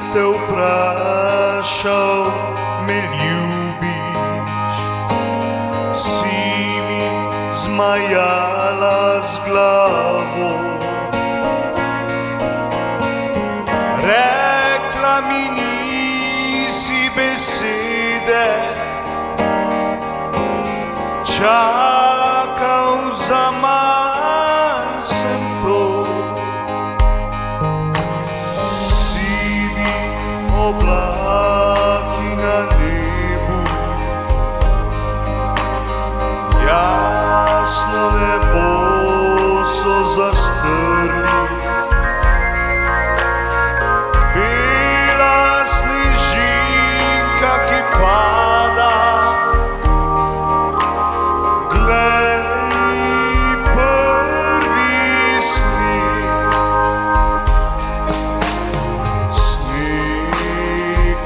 Te vprašal, me ljubiš, si mi zmajala z glavo. Rekla mi nisi besede, čakal zaman sem to. Oblaki na nebu, jasno nebo so zastrli, bela snežinka, ki pada, glej prvi sneg. Sneg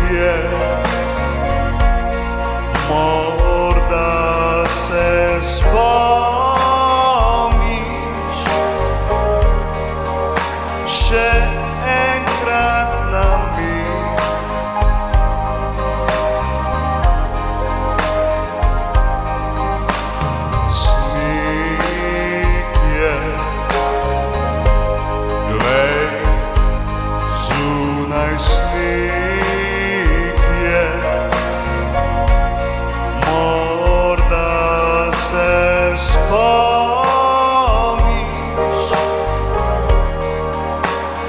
je, morda se spomniš še enkrat name. Sneg je, glej, zunaj sneg je, morda se spomniš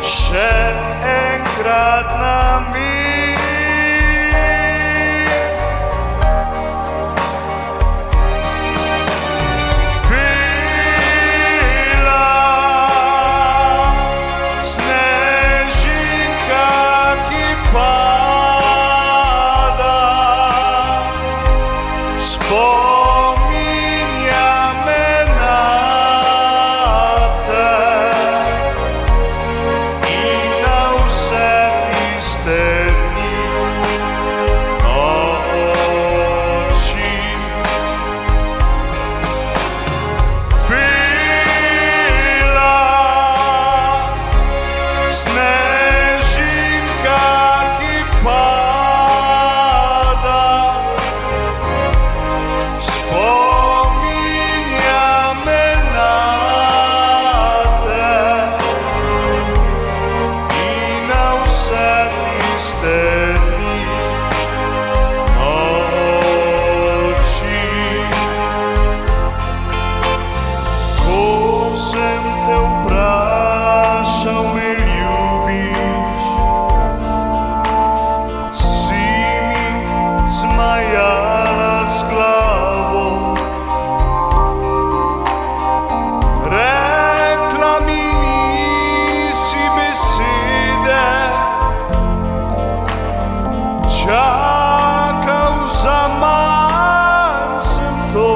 še enkrat name. Spominja me nate in na vse tiste dni, noči. Bela snežinka, ki pada, spominja me nate in na vse tiste dni, noči. Ko sem te vprašal, me ljubiš, si mi zmajala z glavo. Rekla mi nisi besede, čakal zaman sem to.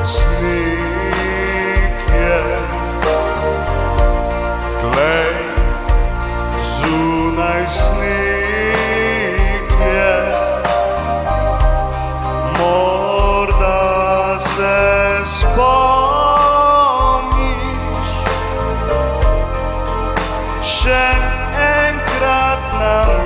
Sneg je, glej, zunaj sneg je, morda se spomniš še enkrat na